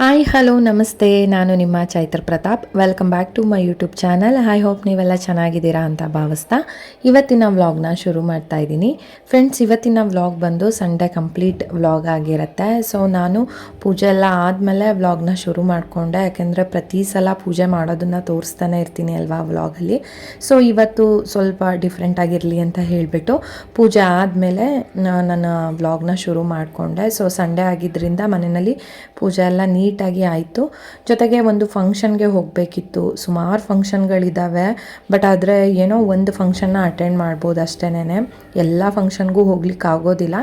Hi hello ನಮಸ್ತೆ, ನಾನು ನಿಮ್ಮ Chaitra Pratap. Welcome back to my YouTube channel. I hope ನೀವೆಲ್ಲ ಚೆನ್ನಾಗಿದ್ದೀರಾ ಅಂತ ಭಾವಿಸ್ತಾ ಇವತ್ತಿನ ವ್ಲಾಗ್ನ ಶುರು ಮಾಡ್ತಾ ಇದ್ದೀನಿ. ಫ್ರೆಂಡ್ಸ್, ಇವತ್ತಿನ ವ್ಲಾಗ್ ಬಂದು ಸಂಡೇ ಕಂಪ್ಲೀಟ್ ವ್ಲಾಗ್ ಆಗಿರುತ್ತೆ. ಸೊ ನಾನು ಪೂಜೆ ಎಲ್ಲ ಆದಮೇಲೆ ವ್ಲಾಗ್ನ ಶುರು ಮಾಡಿಕೊಂಡೆ, ಯಾಕೆಂದರೆ ಪ್ರತಿ ಸಲ ಪೂಜೆ ಮಾಡೋದನ್ನು ತೋರಿಸ್ತಾನೆ ಇರ್ತೀನಿ ಅಲ್ವಾ ವ್ಲಾಗಲ್ಲಿ. ಸೊ ಇವತ್ತು ಸ್ವಲ್ಪ ಡಿಫ್ರೆಂಟ್ ಆಗಿರಲಿ ಅಂತ ಹೇಳಿಬಿಟ್ಟು ಪೂಜೆ ಆದಮೇಲೆ ನನ್ನ ವ್ಲಾಗ್ನ ಶುರು ಮಾಡಿಕೊಂಡೆ. ಸೊ ಸಂಡೇ ಆಗಿದ್ದರಿಂದ ಮನೆಯಲ್ಲಿ ಪೂಜೆ ಎಲ್ಲ ನೀಟಾಗಿ ಆಯಿತು. ಜೊತೆಗೆ ಒಂದು ಫಂಕ್ಷನ್ಗೆ ಹೋಗಬೇಕಿತ್ತು. ಸುಮಾರು ಫಂಕ್ಷನ್ಗಳಿದ್ದಾವೆ, ಬಟ್ ಆದರೆ ಏನೋ ಒಂದು ಫಂಕ್ಷನ್ನ ಅಟೆಂಡ್ ಮಾಡ್ಬೋದು ಅಷ್ಟೇನೆ. ಎಲ್ಲ ಫಂಕ್ಷನ್ಗೂ ಹೋಗ್ಲಿಕ್ಕೆ ಆಗೋದಿಲ್ಲ,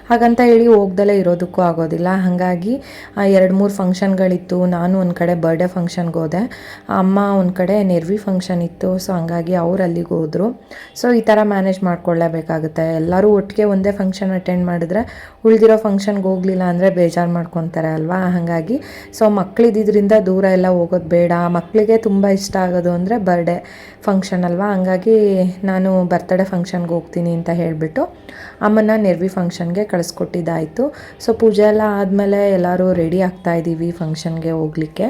ಹಾಗಂತ ಹೇಳಿ ಹೋಗ್ದಲೇ ಇರೋದಕ್ಕೂ ಆಗೋದಿಲ್ಲ. ಹಾಗಾಗಿ 2-3 ಫಂಕ್ಷನ್ಗಳಿತ್ತು. ನಾನು ಒಂದು ಕಡೆ ಬರ್ಡೇ ಫಂಕ್ಷನ್ಗೆ ಹೋದೆ, ಅಮ್ಮ ಒಂದು ಕಡೆ ನೆರ್ವಿ ಫಂಕ್ಷನ್ ಇತ್ತು. ಸೊ ಹಂಗಾಗಿ ಅವ್ರು ಅಲ್ಲಿಗೆ ಹೋದರು. ಸೊ ಈ ಥರ ಮ್ಯಾನೇಜ್ ಮಾಡ್ಕೊಳ್ಳೇಬೇಕಾಗುತ್ತೆ. ಎಲ್ಲರೂ ಒಟ್ಟಿಗೆ ಒಂದೇ ಫಂಕ್ಷನ್ ಅಟೆಂಡ್ ಮಾಡಿದ್ರೆ ಉಳಿದಿರೋ ಫಂಕ್ಷನ್ಗೆ ಹೋಗಲಿಲ್ಲ ಅಂದರೆ ಬೇಜಾರು ಮಾಡ್ಕೊತಾರೆ ಅಲ್ವಾ. ಹಾಗಾಗಿ ಸೊ ಮಕ್ಕಳಿದ್ದಿದ್ದರಿಂದ ದೂರ ಎಲ್ಲ ಹೋಗೋದು ಬೇಡ. ಮಕ್ಕಳಿಗೆ ತುಂಬ ಇಷ್ಟ ಆಗೋದು ಅಂದರೆ ಬರ್ಡೇ ಫಂಕ್ಷನ್ ಅಲ್ವಾ. ಹಂಗಾಗಿ ನಾನು ಬರ್ತಡೇ ಫಂಕ್ಷನ್ಗೆ ಹೋಗ್ತೀನಿ ಅಂತ ಹೇಳಿಬಿಟ್ಟು ಅಮ್ಮನ ನೆರ್ವಿ ಫಂಕ್ಷನ್ಗೆ ಕಳಿಸ್ಕೊಟ್ಟಿದ್ದಾಯಿತು. ಸೊ ಪೂಜೆ ಎಲ್ಲ ಆದಮೇಲೆ ಎಲ್ಲರೂ ರೆಡಿ ಆಗ್ತಾಯಿದ್ದೀವಿ ಫಂಕ್ಷನ್ಗೆ ಹೋಗಲಿಕ್ಕೆ.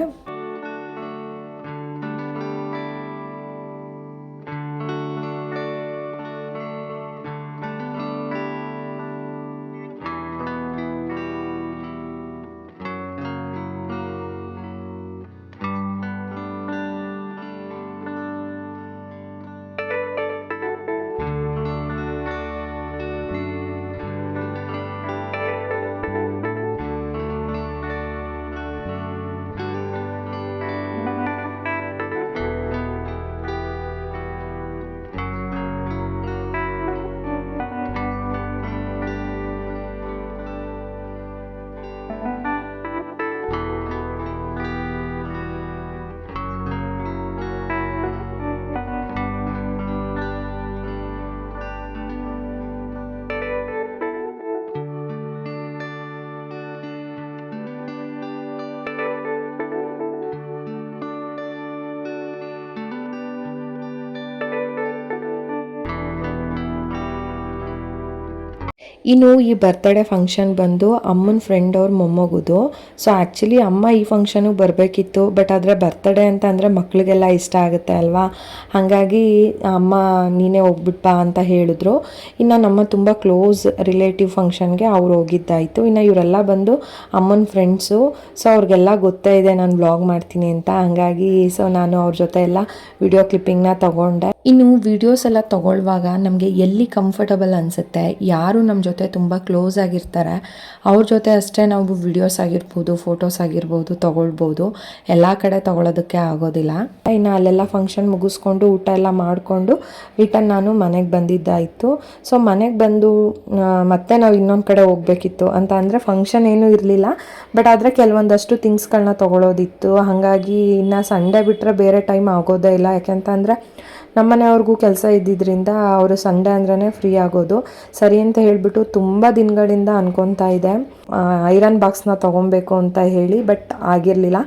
ಇನ್ನು ಈ ಬರ್ತಡೇ ಫಂಕ್ಷನ್ ಬಂದು ಅಮ್ಮನ ಫ್ರೆಂಡ್ ಅವ್ರ ಮೊಮ್ಮಗುದು. ಸೊ ಆ್ಯಕ್ಚುಲಿ ಅಮ್ಮ ಈ ಫಂಕ್ಷನಿಗೆ ಬರಬೇಕಿತ್ತು, ಬಟ್ ಆದರೆ ಬರ್ತಡೇ ಅಂತ ಅಂದರೆ ಮಕ್ಕಳಿಗೆಲ್ಲ ಇಷ್ಟ ಆಗುತ್ತೆ ಅಲ್ವಾ. ಹಾಗಾಗಿ ಅಮ್ಮ ನೀನೇ ಹೋಗ್ಬಿಟ್ಬಾ ಅಂತ ಹೇಳಿದ್ರು. ಇನ್ನು ನಮ್ಮ ತುಂಬ ಕ್ಲೋಸ್ ರಿಲೇಟಿವ್ ಫಂಕ್ಷನ್ಗೆ ಅವ್ರು ಹೋಗಿದ್ದಾಯಿತು. ಇನ್ನು ಇವರೆಲ್ಲ ಬಂದು ಅಮ್ಮನ ಫ್ರೆಂಡ್ಸು. ಸೊ ಅವ್ರಿಗೆಲ್ಲ ಗೊತ್ತೇ ಇದೆ ನಾನು ವ್ಲಾಗ್ ಮಾಡ್ತೀನಿ ಅಂತ. ಹಾಗಾಗಿ ಸೊ ನಾನು ಅವ್ರ ಜೊತೆ ಎಲ್ಲ ವಿಡಿಯೋ ಕ್ಲಿಪ್ಪಿಂಗ್ನ ತೊಗೊಂಡೆ. ಇನ್ನು ವಿಡಿಯೋಸ್ ಎಲ್ಲ ತೊಗೊಳ್ಳುವಾಗ ನಮಗೆ ಎಲ್ಲಿ ಕಂಫರ್ಟಬಲ್ ಅನಿಸುತ್ತೆ, ಯಾರು ನಮ್ಮ ಜೊತೆ ತುಂಬ ಕ್ಲೋಸ್ ಆಗಿರ್ತಾರೆ ಅವ್ರ ಜೊತೆ ಅಷ್ಟೇ ನಾವು ವಿಡಿಯೋಸ್ ಆಗಿರ್ಬೋದು, ಫೋಟೋಸ್ ಆಗಿರ್ಬೋದು ತೊಗೊಳ್ಬೋದು. ಎಲ್ಲ ಕಡೆ ತೊಗೊಳೋದಕ್ಕೆ ಆಗೋದಿಲ್ಲ. ಇನ್ನು ಅಲ್ಲೆಲ್ಲ ಫಂಕ್ಷನ್ ಮುಗಿಸ್ಕೊಂಡು ಊಟ ಎಲ್ಲ ಮಾಡಿಕೊಂಡು ರಿಟರ್ನ್ ನಾನು ಮನೆಗೆ ಬಂದಿದ್ದಾಯಿತು. ಸೊ ಮನೆಗೆ ಬಂದು ಮತ್ತೆ ನಾವು ಇನ್ನೊಂದು ಕಡೆ ಹೋಗಬೇಕಿತ್ತು ಅಂತ ಅಂದರೆ ಫಂಕ್ಷನ್ ಏನೂ ಇರಲಿಲ್ಲ, ಬಟ್ ಆದರೆ ಕೆಲವೊಂದಷ್ಟು ಥಿಂಗ್ಸ್ಗಳನ್ನ ತೊಗೊಳೋದಿತ್ತು. ಹಾಗಾಗಿ ಇನ್ನು ಸಂಡೇ ಬಿಟ್ಟರೆ ಬೇರೆ ಟೈಮ್ ಆಗೋದೇ ಇಲ್ಲ. ಯಾಕೆಂತಂದರೆ ನಮ್ಮನೆಯವ್ರಿಗೂ ಕೆಲಸ ಇದ್ದಿದ್ದರಿಂದ ಅವರು ಸಂಡೇ ಅಂದ್ರೇ ಫ್ರೀ ಆಗೋದು. ಸರಿ ಅಂತ ಹೇಳಿಬಿಟ್ಟು ತುಂಬ ದಿನಗಳಿಂದ ಅನ್ಕೊತಾ ಇದೆ ಐರನ್ ಬಾಕ್ಸ್ನ ತೊಗೊಬೇಕು ಅಂತ ಹೇಳಿ, ಬಟ್ ಆಗಿರಲಿಲ್ಲ.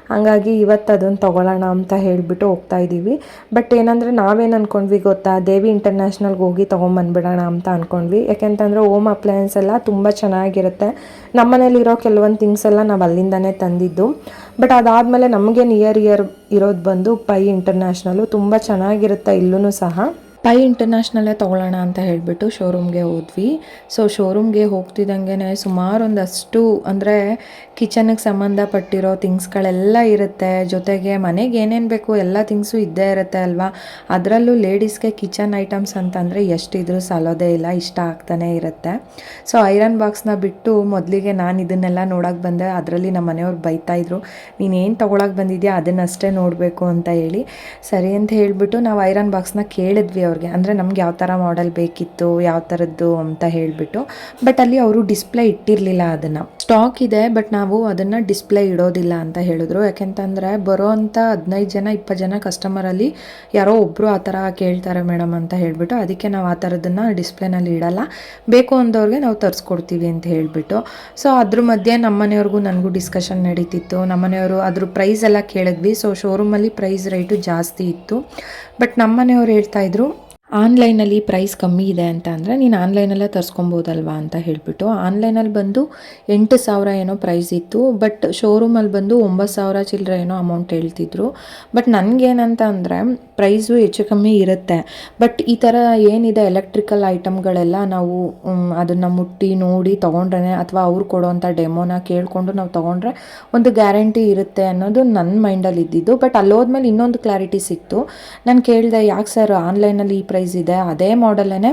ಹಾಗಾಗಿ ಇವತ್ತು ಅದನ್ನು ತೊಗೊಳ್ಳೋಣ ಅಂತ ಹೇಳಿಬಿಟ್ಟು ಹೋಗ್ತಾ ಇದ್ದೀವಿ. ಬಟ್ ಏನಂದರೆ ನಾವೇನು ಅಂದ್ಕೊಂಡ್ವಿ ಗೊತ್ತಾ, ದೇವಿ ಇಂಟರ್ನ್ಯಾಷನಲ್ಗೆ ಹೋಗಿ ತೊಗೊಂಬಂದ್ಬಿಡೋಣ ಅಂತ ಅಂದ್ಕೊಂಡ್ವಿ. ಯಾಕೆಂತಂದರೆ ಹೋಮ್ ಅಪ್ಲಯನ್ಸ್ ಎಲ್ಲ ತುಂಬ ಚೆನ್ನಾಗಿರುತ್ತೆ. ನಮ್ಮನೇಲಿರೋ ಕೆಲವೊಂದು ಥಿಂಗ್ಸ್ ಎಲ್ಲ ನಾವು ಅಲ್ಲಿಂದನೇ ತಂದಿದ್ದು. ಬಟ್ ಅದಾದಮೇಲೆ ನಮಗೆ ನಿಯರ್ ಇರೋದು ಬಂದು ಪೈ ಇಂಟರ್ನ್ಯಾಷನಲು. ತುಂಬ ಚೆನ್ನಾಗಿರುತ್ತೆ ಇಲ್ಲೂ ಸಹ. ಪೈ ಇಂಟರ್ನ್ಯಾಷನಲ್ಲೇ ತೊಗೊಳ್ಳೋಣ ಅಂತ ಹೇಳಿಬಿಟ್ಟು ಶೋರೂಮ್ಗೆ ಹೋದ್ವಿ. ಸೊ ಶೋರೂಮ್ಗೆ ಹೋಗ್ತಿದ್ದಂಗೆ ಸುಮಾರು ಒಂದಷ್ಟು ಅಂದರೆ ಕಿಚನ್ಗೆ ಸಂಬಂಧಪಟ್ಟಿರೋ ಥಿಂಗ್ಸ್ಗಳೆಲ್ಲ ಇರುತ್ತೆ. ಜೊತೆಗೆ ಮನೆಗೆ ಏನೇನು ಬೇಕು ಎಲ್ಲ ಥಿಂಗ್ಸು ಇದ್ದೇ ಇರುತ್ತೆ ಅಲ್ವಾ. ಅದರಲ್ಲೂ ಲೇಡೀಸ್ಗೆ ಕಿಚನ್ ಐಟಮ್ಸ್ ಅಂತಂದರೆ ಎಷ್ಟಿದ್ರೂ ಸಾಲೋದೇ ಇಲ್ಲ, ಇಷ್ಟ ಆಗ್ತಾನೆ ಇರುತ್ತೆ. ಸೊ ಐರನ್ ಬಾಕ್ಸ್ನ ಬಿಟ್ಟು ಮೊದಲಿಗೆ ನಾನು ಇದನ್ನೆಲ್ಲ ನೋಡೋಕೆ ಬಂದೆ. ಅದರಲ್ಲಿ ನಮ್ಮ ಮನೆಯವ್ರು ಬೈತಾಯಿದ್ರು, ನೀನೇನು ತೊಗೊಳಕ್ಕೆ ಬಂದಿದ್ಯಾ ಅದನ್ನಷ್ಟೇ ನೋಡಬೇಕು ಅಂತ ಹೇಳಿ. ಸರಿ ಅಂತ ಹೇಳಿಬಿಟ್ಟು ನಾವು ಐರನ್ ಬಾಕ್ಸ್ನ ಕೇಳಿದ್ವಿ ಅವ್ರಿಗೆ, ಅಂದರೆ ನಮ್ಗೆ ಯಾವ ಥರ ಮಾಡೆಲ್ ಬೇಕಿತ್ತು, ಯಾವ ಥರದ್ದು ಅಂತ ಹೇಳಿಬಿಟ್ಟು. ಬಟ್ ಅಲ್ಲಿ ಅವರು ಡಿಸ್ಪ್ಲೇ ಇಟ್ಟಿರಲಿಲ್ಲ. ಅದನ್ನು ಸ್ಟಾಕ್ ಇದೆ, ಬಟ್ ನಾವು ಅದನ್ನು ಡಿಸ್ಪ್ಲೇ ಇಡೋದಿಲ್ಲ ಅಂತ ಹೇಳಿದ್ರು. ಯಾಕೆಂತಂದರೆ ಬರೋ ಅಂಥ 15 ಜನ 20 ಜನ ಕಸ್ಟಮರಲ್ಲಿ ಯಾರೋ ಒಬ್ಬರು ಆ ಥರ ಕೇಳ್ತಾರೆ ಮೇಡಮ್ ಅಂತ ಹೇಳಿಬಿಟ್ಟು, ಅದಕ್ಕೆ ನಾವು ಆ ಥರದನ್ನು ಡಿಸ್ಪ್ಲೇನಲ್ಲಿ ಇಡಲ್ಲ, ಬೇಕು ಅಂದವ್ರಿಗೆ ನಾವು ತರಿಸ್ಕೊಡ್ತೀವಿ ಅಂತ ಹೇಳಿಬಿಟ್ಟು. ಸೊ ಅದ್ರ ಮಧ್ಯೆ ನಮ್ಮನೆಯವ್ರಿಗೂ ನನಗೂ ಡಿಸ್ಕಷನ್ ನಡೀತಿತ್ತು. ನಮ್ಮನೆಯವರು ಅದ್ರ ಪ್ರೈಸ್ ಎಲ್ಲ ಕೇಳಿದ್ವಿ. ಸೊ ಶೋರೂಮಲ್ಲಿ ಪ್ರೈಸ್ ರೇಟು ಜಾಸ್ತಿ ಇತ್ತು. ಬಟ್ ನಮ್ಮನೆಯವ್ರು ಹೇಳ್ತಾಯಿದ್ರು ಆನ್ಲೈನಲ್ಲಿ ಪ್ರೈಸ್ ಕಮ್ಮಿ ಇದೆ ಅಂತ ಅಂದರೆ ನೀನು ಆನ್ಲೈನಲ್ಲೇ ತರಿಸ್ಕೊಬೋದಲ್ವಾ ಅಂತ ಹೇಳಿಬಿಟ್ಟು ಆನ್ಲೈನಲ್ಲಿ ಬಂದು 8,000 ಏನೋ ಪ್ರೈಸ್ ಇತ್ತು. ಬಟ್ ಶೋರೂಮಲ್ಲಿ ಬಂದು 9,000 ಚಿಲ್ಲರೆ ಏನೋ ಅಮೌಂಟ್ ಹೇಳ್ತಿದ್ರು. ಬಟ್ ನನಗೇನಂತ ಅಂದರೆ ಪ್ರೈಸು ಹೆಚ್ಚು ಕಮ್ಮಿ ಇರುತ್ತೆ. ಬಟ್ ಈ ಥರ ಏನಿದೆ ಎಲೆಕ್ಟ್ರಿಕಲ್ ಐಟಮ್ಗಳೆಲ್ಲ ನಾವು ಅದನ್ನು ಮುಟ್ಟಿ ನೋಡಿ ತೊಗೊಂಡ್ರೆ ಅಥವಾ ಅವ್ರು ಕೊಡೋವಂಥ ಡೆಮೋನ ಕೇಳಿಕೊಂಡು ನಾವು ತೊಗೊಂಡ್ರೆ ಒಂದು ಗ್ಯಾರಂಟಿ ಇರುತ್ತೆ ಅನ್ನೋದು ನನ್ನ ಮೈಂಡಲ್ಲಿ ಇದ್ದಿದ್ದು. ಬಟ್ ಅಲ್ಲೋದ್ಮೇಲೆ ಇನ್ನೊಂದು ಕ್ಲಾರಿಟಿ ಸಿಕ್ತು. ನಾನು ಕೇಳಿದೆ, ಯಾಕೆ ಸರ್ ಆನ್ಲೈನಲ್ಲಿ ಈ ಪ್ರೈಸ್ ಇದೆ, ಅದೇ ಮಾಡೆಲ್ಲೇ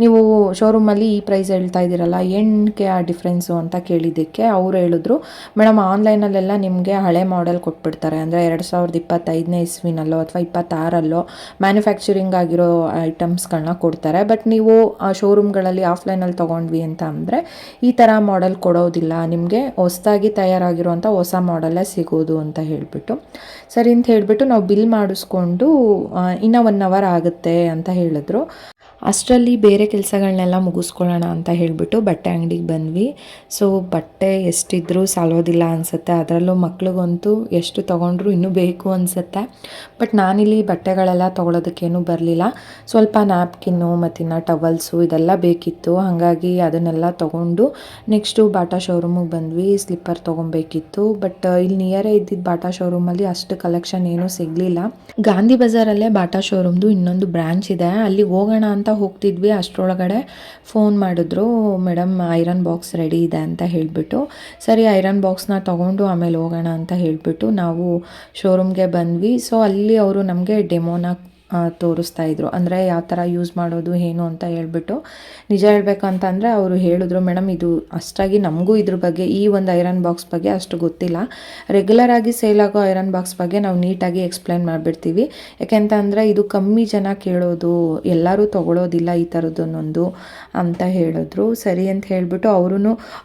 ನೀವು ಶೋರೂಮಲ್ಲಿ ಈ ಪ್ರೈಸ್ ಹೇಳ್ತಾ ಇದ್ದೀರಲ್ಲ, ಏನಕ್ಕೆ ಆ ಡಿಫ್ರೆನ್ಸು ಅಂತ ಕೇಳಿದ್ದಕ್ಕೆ ಅವ್ರು ಹೇಳಿದ್ರು, ಮೇಡಮ್ ಆನ್ಲೈನಲ್ಲೆಲ್ಲ ನಿಮಗೆ ಹಳೆ ಮಾಡೆಲ್ ಕೊಟ್ಬಿಡ್ತಾರೆ. ಅಂದರೆ 2025ನೇ ಇಸ್ವಿನಲ್ಲೋ ಅಥವಾ 26ರಲ್ಲೋ ಮ್ಯಾನುಫ್ಯಾಕ್ಚರಿಂಗ್ ಆಗಿರೋ ಐಟಮ್ಸ್ಗಳನ್ನ ಕೊಡ್ತಾರೆ. ಬಟ್ ನೀವು ಆ ಶೋರೂಮ್ಗಳಲ್ಲಿ ಆಫ್ಲೈನಲ್ಲಿ ತೊಗೊಂಡ್ವಿ ಅಂತ ಅಂದರೆ ಈ ಥರ ಮಾಡೆಲ್ ಕೊಡೋದಿಲ್ಲ, ನಿಮಗೆ ಹೊಸದಾಗಿ ತಯಾರಾಗಿರೋಂಥ ಹೊಸ ಮಾಡೆಲ್ಲೇ ಸಿಗೋದು ಅಂತ ಹೇಳಿಬಿಟ್ಟು, ಸರಿ ಅಂತ ಹೇಳಿಬಿಟ್ಟು ನಾವು ಬಿಲ್ ಮಾಡಿಸ್ಕೊಂಡು ಇನ್ನೂ 1 ಅವರ್ ಆಗುತ್ತೆ ಅಂತ ಹೇಳಿದ್ರು. ಅಷ್ಟರಲ್ಲಿ ಬೇರೆ ಕೆಲಸಗಳನ್ನೆಲ್ಲ ಮುಗಿಸ್ಕೊಳ್ಳೋಣ ಅಂತ ಹೇಳಿಬಿಟ್ಟು ಬಟ್ಟೆ ಅಂಗಡಿಗೆ ಬಂದ್ವಿ. ಸೊ ಬಟ್ಟೆ ಎಷ್ಟಿದ್ರೂ ಸಾಲೋದಿಲ್ಲ ಅನಿಸುತ್ತೆ, ಅದರಲ್ಲೂ ಮಕ್ಳಿಗಂತೂ ಎಷ್ಟು ತೊಗೊಂಡ್ರು ಇನ್ನೂ ಬೇಕು ಅನಿಸುತ್ತೆ. ಬಟ್ ನಾನಿಲ್ಲಿ ಬಟ್ಟೆಗಳೆಲ್ಲ ತೊಗೊಳೋದಕ್ಕೇನು ಬರಲಿಲ್ಲ. ಸ್ವಲ್ಪ ನ್ಯಾಪ್ಕಿನ್ನು ಮತ್ತಿನ್ನು ಟವಲ್ಸು ಇದೆಲ್ಲ ಬೇಕಿತ್ತು. ಹಾಗಾಗಿ ಅದನ್ನೆಲ್ಲ ತೊಗೊಂಡು ನೆಕ್ಸ್ಟು ಬಾಟಾ ಶೋರೂಮಿಗೆ ಬಂದ್ವಿ. ಸ್ಲಿಪ್ಪರ್ ತೊಗೊಬೇಕಿತ್ತು. ಬಟ್ ಇಲ್ಲಿ ನಿಯರೇ ಇದ್ದಿದ್ದು ಬಾಟಾ ಶೋರೂಮಲ್ಲಿ ಅಷ್ಟು ಕಲೆಕ್ಷನ್ ಏನೂ ಸಿಗಲಿಲ್ಲ. ಗಾಂಧಿ ಬಜಾರಲ್ಲೇ ಬಾಟಾ ಶೋರೂಮ್ದು ಇನ್ನೊಂದು ಬ್ರ್ಯಾಂಚ್ ಇದೆ, ಅಲ್ಲಿ ಹೋಗೋಣ ಅಂತ ಹೋಗ್ತಿದ್ವಿ. ಅಷ್ಟರೊಳಗಡೆ ಫೋನ್ ಮಾಡಿದ್ರು, ಮೇಡಮ್ ಐರನ್ ಬಾಕ್ಸ್ ರೆಡಿ ಇದೆ ಅಂತ ಹೇಳಿಬಿಟ್ಟು. ಸರಿ ಐರನ್ ಬಾಕ್ಸ್ನ ತೊಗೊಂಡು ಆಮೇಲೆ ಹೋಗೋಣ ಅಂತ ಹೇಳಿಬಿಟ್ಟು ನಾವು ಶೋರೂಮ್ಗೆ ಬಂದ್ವಿ. ಸೊ ಅಲ್ಲಿ ಅವರು ನಮಗೆ ಡೆಮೋನ ತೋರಿಸ್ತಾ ಇದ್ರು, ಅಂದರೆ ಯಾವ ಥರ ಯೂಸ್ ಮಾಡೋದು ಏನು ಅಂತ ಹೇಳ್ಬಿಟ್ಟು. ನಿಜ ಹೇಳಬೇಕಂತಂದರೆ ಅವರು ಹೇಳಿದ್ರು, ಮೇಡಮ್ ಇದು ಅಷ್ಟಾಗಿ ನಮಗೂ ಇದ್ರ ಬಗ್ಗೆ ಈ ಒಂದು ಐರನ್ ಬಾಕ್ಸ್ ಬಗ್ಗೆ ಅಷ್ಟು ಗೊತ್ತಿಲ್ಲ. ರೆಗ್ಯುಲರ್ ಆಗಿ ಸೇಲ್ ಆಗೋ ಐರನ್ ಬಾಕ್ಸ್ ಬಗ್ಗೆ ನಾವು ನೀಟಾಗಿ ಎಕ್ಸ್ಪ್ಲೈನ್ ಮಾಡಿಬಿಡ್ತೀವಿ. ಯಾಕೆಂತಂದರೆ ಇದು ಕಮ್ಮಿ ಜನ ಕೇಳೋದು, ಎಲ್ಲರೂ ತೊಗೊಳೋದಿಲ್ಲ ಈ ಥರದ್ದೊಂದೊಂದು ಅಂತ ಹೇಳಿದ್ರು. ಸರಿ ಅಂತ ಹೇಳಿಬಿಟ್ಟು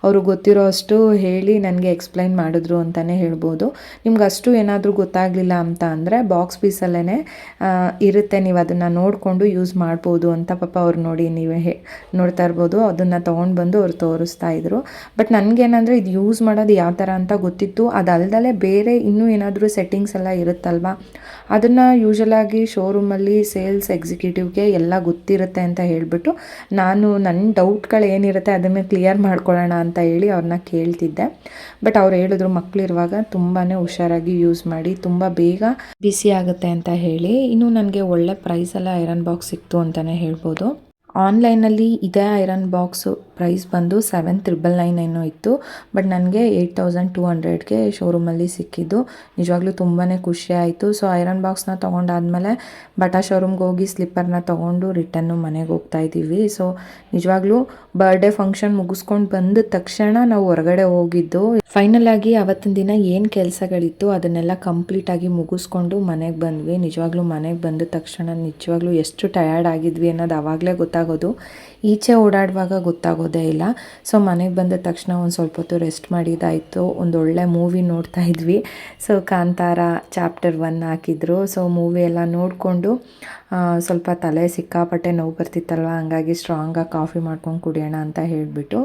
ಅವರು ಗೊತ್ತಿರೋ ಅಷ್ಟು ಹೇಳಿ ನನಗೆ ಎಕ್ಸ್ಪ್ಲೈನ್ ಮಾಡಿದ್ರು ಅಂತಲೇ ಹೇಳ್ಬೋದು. ನಿಮ್ಗೆ ಅಷ್ಟು ಏನಾದರೂ ಗೊತ್ತಾಗಲಿಲ್ಲ ಅಂತ ಅಂದರೆ ಬಾಕ್ಸ್ ಪೀಸಲ್ಲೇ ಇರುತ್ತೆ, ನೀವು ಅದನ್ನು ನೋಡಿಕೊಂಡು ಯೂಸ್ ಮಾಡ್ಬೋದು ಅಂತ ಪಾಪ ಅವ್ರು ನೋಡಿ ನೀವೇ ನೋಡ್ತಾ ಇರ್ಬೋದು. ಅದನ್ನು ತೊಗೊಂಡು ಬಂದು ಅವ್ರು ತೋರಿಸ್ತಾ ಇದ್ರು. ಬಟ್ ನನಗೇನಂದರೆ ಇದು ಯೂಸ್ ಮಾಡೋದು ಯಾವ ಥರ ಅಂತ ಗೊತ್ತಿತ್ತು. ಅದಲ್ದಲೇ ಬೇರೆ ಇನ್ನೂ ಏನಾದರೂ ಸೆಟ್ಟಿಂಗ್ಸ್ ಎಲ್ಲ ಇರುತ್ತಲ್ವ, ಅದನ್ನು ಯೂಶಲಾಗಿ ಶೋರೂಮಲ್ಲಿ ಸೇಲ್ಸ್ ಎಕ್ಸಿಕ್ಯೂಟಿವ್ಗೆ ಎಲ್ಲ ಗೊತ್ತಿರುತ್ತೆ ಅಂತ ಹೇಳಿಬಿಟ್ಟು ನಾನು ನನ್ನ ಡೌಟ್ಗಳು ಏನಿರುತ್ತೆ ಅದನ್ನು ಕ್ಲಿಯರ್ ಮಾಡ್ಕೊಳ್ಳೋಣ ಅಂತ ಹೇಳಿ ಅವ್ರನ್ನ ಕೇಳ್ತಿದ್ದೆ. ಬಟ್ ಅವ್ರು ಹೇಳಿದ್ರು, ಮಕ್ಕಳಿರುವಾಗ ತುಂಬಾ ಹುಷಾರಾಗಿ ಯೂಸ್ ಮಾಡಿ, ತುಂಬ ಬೇಗ ಬಿಸಿ ಆಗುತ್ತೆ ಅಂತ ಹೇಳಿ. ಇನ್ನು ನನಗೆ ಒಳ್ಳೆ ಪ್ರೈಸೆಲ್ಲ ಐರನ್ ಬಾಕ್ಸ್ ಸಿಕ್ತು ಅಂತಲೇ ಹೇಳ್ಬೋದು. ಆನ್ಲೈನಲ್ಲಿ ಇದೇ ಐರನ್ ಬಾಕ್ಸು ಪ್ರೈಸ್ ಬಂದು 7,999 ಏನೋ ಇತ್ತು. ಬಟ್ ನನಗೆ 8,200ಗೆ ಶೋರೂಮಲ್ಲಿ ಸಿಕ್ಕಿದ್ದು. ನಿಜವಾಗ್ಲೂ ತುಂಬಾ ಖುಷಿ ಆಯಿತು. ಸೊ ಐರನ್ ಬಾಕ್ಸ್ನ ತೊಗೊಂಡಾದ್ಮೇಲೆ ಬಾಟಾ ಶೋರೂಮ್ಗೆ ಹೋಗಿ ಸ್ಲಿಪ್ಪರ್ನ ತೊಗೊಂಡು ರಿಟರ್ನು ಮನೆಗೆ ಹೋಗ್ತಾ ಇದ್ದೀವಿ. ಸೊ ನಿಜವಾಗ್ಲೂ ಬರ್ಡೇ ಫಂಕ್ಷನ್ ಮುಗಿಸ್ಕೊಂಡು ಬಂದ ತಕ್ಷಣ ನಾವು ಹೊರಗಡೆ ಹೋಗಿದ್ದು. ಫೈನಲ್ ಆಗಿ ಅವತ್ತಿನ ದಿನ ಏನು ಕೆಲಸಗಳಿತ್ತು ಅದನ್ನೆಲ್ಲ ಕಂಪ್ಲೀಟಾಗಿ ಮುಗಿಸ್ಕೊಂಡು ಮನೆಗೆ ಬಂದ್ವಿ. ನಿಜವಾಗ್ಲೂ ಮನೆಗೆ ಬಂದ ತಕ್ಷಣ ನಿಜವಾಗ್ಲೂ ಎಷ್ಟು ಟಯರ್ಡ್ ಆಗಿದ್ವಿ ಅನ್ನೋದು ಆವಾಗಲೇ ಗೊತ್ತಾಗೋದು, ಈಚೆ ಓಡಾಡುವಾಗ ಗೊತ್ತಾಗೋದೇ ಇಲ್ಲ. ಸೊ ಮನೆಗೆ ಬಂದ ತಕ್ಷಣ ಒಂದು ಸ್ವಲ್ಪ ಹೊತ್ತು ರೆಸ್ಟ್ ಮಾಡಿದ್ದಾಯಿತು. ಒಂದೊಳ್ಳೆ ಮೂವಿ ನೋಡ್ತಾ ಇದ್ವಿ. ಸೊ ಕಾಂತಾರ ಚಾಪ್ಟರ್ 1 ಹಾಕಿದ್ರು. ಸೊ ಮೂವಿ ಎಲ್ಲ ನೋಡಿಕೊಂಡು ಸ್ವಲ್ಪ ತಲೆ ಸಿಕ್ಕಾಪಟ್ಟೆ ನೋವು ಬರ್ತಿತ್ತಲ್ವ, ಹಂಗಾಗಿ ಸ್ಟ್ರಾಂಗಾಗಿ ಕಾಫಿ ಮಾಡ್ಕೊಂಡು ಕುಡಿಯೋಣ ಅಂತ ಹೇಳಿಬಿಟ್ಟು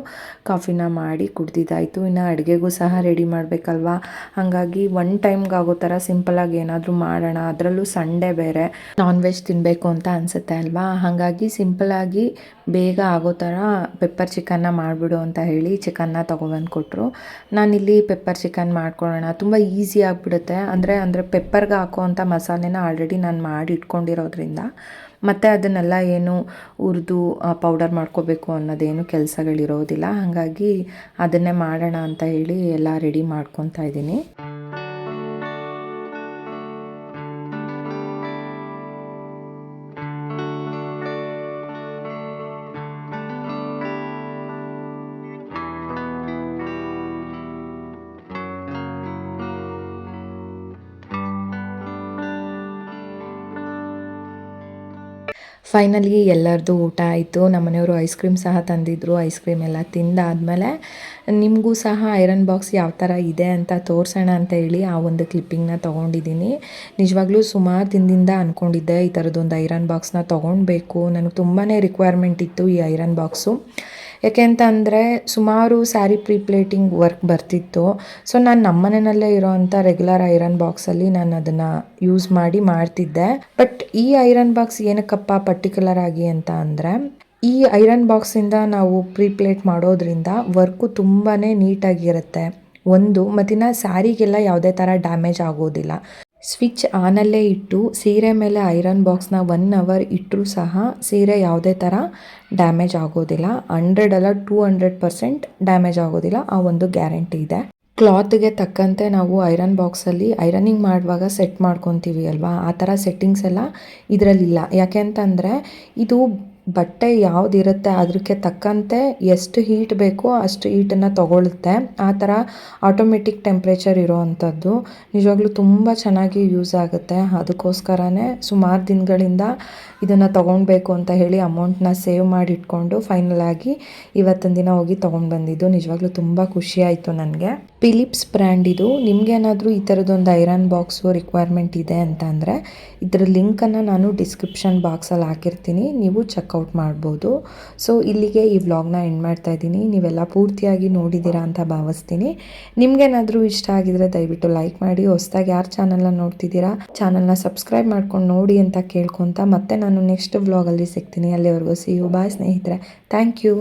ಕಾಫಿನ ಮಾಡಿ ಕುಡ್ದಿದ್ದಾಯಿತು. ಇನ್ನು ಅಡುಗೆಗೂ ಸಹ ರೆಡಿ ಮಾಡಬೇಕಲ್ವ, ಹಾಗಾಗಿ ಒನ್ ಟೈಮ್ಗೆ ಆಗೋ ಥರ ಸಿಂಪಲಾಗಿ ಏನಾದರೂ ಮಾಡೋಣ. ಅದರಲ್ಲೂ ಸಂಡೇ ಬೇರೆ ನಾನ್ ವೆಜ್ ತಿನ್ನಬೇಕು ಅಂತ ಅನಿಸುತ್ತೆ ಅಲ್ವಾ, ಹಾಗಾಗಿ ಸಿಂಪಲಾಗಿ ಬೇಗ ಆಗೋ ಥರ ಪೆಪ್ಪರ್ ಚಿಕನ್ನ ಮಾಡಿಬಿಡು ಅಂತ ಹೇಳಿ ಚಿಕನ್ನ ತೊಗೊಬಂದು ಕೊಟ್ಟರು. ನಾನಿಲ್ಲಿ ಪೆಪ್ಪರ್ ಚಿಕನ್ ಮಾಡ್ಕೊಳ್ಳೋಣ, ತುಂಬ ಈಸಿ ಆಗಿಬಿಡುತ್ತೆ. ಅಂದರೆ ಪೆಪ್ಪರ್ಗೆ ಹಾಕೋವಂಥ ಮಸಾಲೆನ ಆಲ್ರೆಡಿ ನಾನು ಮಾಡಿ ಇಟ್ಕೊಂಡಿರೋದ್ರಿಂದ ಮತ್ತು ಅದನ್ನೆಲ್ಲ ಏನು ಹುರಿದು ಪೌಡರ್ ಮಾಡ್ಕೋಬೇಕು ಅನ್ನೋದೇನು ಕೆಲಸಗಳಿರೋದಿಲ್ಲ. ಹಾಗಾಗಿ ಅದನ್ನೇ ಮಾಡೋಣ ಅಂತ ಹೇಳಿ ಎಲ್ಲ ರೆಡಿ ಮಾಡ್ಕೊತಾ ಇದ್ದೀನಿ. ಫೈನಲಿ ಎಲ್ಲರದ್ದು ಊಟ ಆಯಿತು. ನಮ್ಮ ಮನೆಯವರು ಐಸ್ ಕ್ರೀಮ್ ಸಹ ತಂದಿದ್ದರು. ಐಸ್ ಕ್ರೀಮ್ ಎಲ್ಲ ತಿಂದಾದಮೇಲೆ ನಿಮಗೂ ಸಹ ಐರನ್ ಬಾಕ್ಸ್ ಯಾವ ಥರ ಇದೆ ಅಂತ ತೋರಿಸೋಣ ಅಂತ ಹೇಳಿ ಆ ಒಂದು ಕ್ಲಿಪ್ಪಿಂಗ್ನ ತೊಗೊಂಡಿದ್ದೀನಿ. ನಿಜವಾಗ್ಲೂ ಸುಮಾರು ದಿನದಿಂದ ಅಂದ್ಕೊಂಡಿದ್ದೆ ಈ ಥರದ್ದೊಂದು ಐರನ್ ಬಾಕ್ಸ್ನ ತೊಗೊಳ್ಬೇಕು, ನನಗೆ ತುಂಬಾ ರಿಕ್ವೈರ್ಮೆಂಟ್ ಇತ್ತು ಈ ಐರನ್ ಬಾಕ್ಸು. ಯಾಕೆ ಅಂತ ಅಂದರೆ ಸುಮಾರು ಸ್ಯಾರಿ ಪ್ಲೇಟಿಂಗ್ ವರ್ಕ್ ಬರ್ತಿತ್ತು. ಸೊ ನಾನು ನಮ್ಮ ಮನೆಯಲ್ಲೇ ಇರೋವಂಥ ರೆಗ್ಯುಲರ್ ಐರನ್ ಬಾಕ್ಸಲ್ಲಿ ನಾನು ಅದನ್ನು ಯೂಸ್ ಮಾಡ್ತಿದ್ದೆ. ಬಟ್ ಈ ಐರನ್ ಬಾಕ್ಸ್ ಏನಕ್ಕಪ್ಪ ಪರ್ಟಿಕ್ಯುಲರ್ ಆಗಿ ಅಂತ ಅಂದರೆ, ಈ ಐರನ್ ಬಾಕ್ಸಿಂದ ನಾವು ಪ್ಲೇಟ್ ಮಾಡೋದ್ರಿಂದ ವರ್ಕು ತುಂಬಾ ನೀಟಾಗಿರುತ್ತೆ ಮತ್ತಿನ ಸ್ಯಾರಿಗೆಲ್ಲ ಯಾವುದೇ ಥರ ಡ್ಯಾಮೇಜ್ ಆಗೋದಿಲ್ಲ. ಸ್ವಿಚ್ ಆನಲ್ಲೇ ಇಟ್ಟು ಸೀರೆ ಮೇಲೆ ಐರನ್ ಬಾಕ್ಸ್ನ 1 ಅವರ್ ಇಟ್ಟರೂ ಸಹ ಸೀರೆ ಯಾವುದೇ ಥರ ಡ್ಯಾಮೇಜ್ ಆಗೋದಿಲ್ಲ. 100 ಅಲ್ಲ 200% ಡ್ಯಾಮೇಜ್ ಆಗೋದಿಲ್ಲ, ಆ ಒಂದು ಗ್ಯಾರಂಟಿ ಇದೆ. ಕ್ಲಾತ್ಗೆ ತಕ್ಕಂತೆ ನಾವು ಐರನ್ ಬಾಕ್ಸಲ್ಲಿ ಐರನಿಂಗ್ ಮಾಡುವಾಗ ಸೆಟ್ ಮಾಡ್ಕೊತೀವಿ ಅಲ್ವಾ, ಆ ಥರ ಸೆಟ್ಟಿಂಗ್ಸ್ ಎಲ್ಲ ಇದರಲ್ಲಿಲ್ಲ. ಯಾಕೆ ಅಂತಂದರೆ ಇದು ಬಟ್ಟೆ ಯಾವುದಿರುತ್ತೆ ಅದಕ್ಕೆ ತಕ್ಕಂತೆ ಎಷ್ಟು ಹೀಟ್ ಬೇಕೋ ಅಷ್ಟು ಹೀಟನ್ನು ತಗೊಳುತ್ತೆ. ಆ ಥರ ಆಟೋಮೆಟಿಕ್ ಟೆಂಪ್ರೇಚರ್ ಇರೋವಂಥದ್ದು ನಿಜವಾಗ್ಲೂ ತುಂಬ ಚೆನ್ನಾಗಿ ಯೂಸ್ ಆಗುತ್ತೆ. ಅದಕ್ಕೋಸ್ಕರನೇ ಸುಮಾರು ದಿನಗಳಿಂದ ಇದನ್ನು ತೊಗೊಳ್ಬೇಕು ಅಂತ ಹೇಳಿ ಅಮೌಂಟ್ನ ಸೇವ್ ಮಾಡಿ ಇಟ್ಕೊಂಡು ಫೈನಲ್ ಆಗಿ ಇವತ್ತಿನ ದಿನ ಹೋಗಿ ತೊಗೊಂಡು ಬಂದಿದ್ದು. ನಿಜವಾಗ್ಲೂ ತುಂಬ ಖುಷಿಯಾಯಿತು ನನಗೆ. ಫಿಲಿಪ್ಸ್ ಬ್ರ್ಯಾಂಡ್ ಇದು. ನಿಮಗೇನಾದರೂ ಈ ಥರದೊಂದು ಐರನ್ ಬಾಕ್ಸು ರಿಕ್ವೈರ್ಮೆಂಟ್ ಇದೆ ಅಂತ ಅಂದರೆ ಇದರ ಲಿಂಕನ್ನು ನಾನು ಡಿಸ್ಕ್ರಿಪ್ಷನ್ ಬಾಕ್ಸಲ್ಲಿ ಹಾಕಿರ್ತೀನಿ, ನೀವು ಚೆಕ್ಔಟ್ ಮಾಡ್ಬೋದು. ಸೊ ಇಲ್ಲಿಗೆ ಈ ವ್ಲಾಗ್ನ ಎಂಡ್ ಮಾಡ್ತಾ ಇದ್ದೀನಿ. ನೀವೆಲ್ಲ ಪೂರ್ತಿಯಾಗಿ ನೋಡಿದ್ದೀರಾ ಅಂತ ಭಾವಿಸ್ತೀನಿ. ನಿಮಗೇನಾದರೂ ಇಷ್ಟ ಆಗಿದರೆ ದಯವಿಟ್ಟು ಲೈಕ್ ಮಾಡಿ. ಹೊಸದಾಗಿ ಯಾರು ಚಾನಲ್ನ ನೋಡ್ತಿದ್ದೀರಾ ಚಾನಲ್ನ ಸಬ್ಸ್ಕ್ರೈಬ್ ಮಾಡ್ಕೊಂಡು ನೋಡಿ ಅಂತ ಕೇಳ್ಕೊತ ಮತ್ತೆ ನಾನು ನೆಕ್ಸ್ಟ್ ವ್ಲಾಗಲ್ಲಿ ಸಿಗ್ತೀನಿ. ಅಲ್ಲಿವರೆಗೂ ಸಿ ಯು. ಬಾಯ್ ಸ್ನೇಹಿತರೆ. Thank you.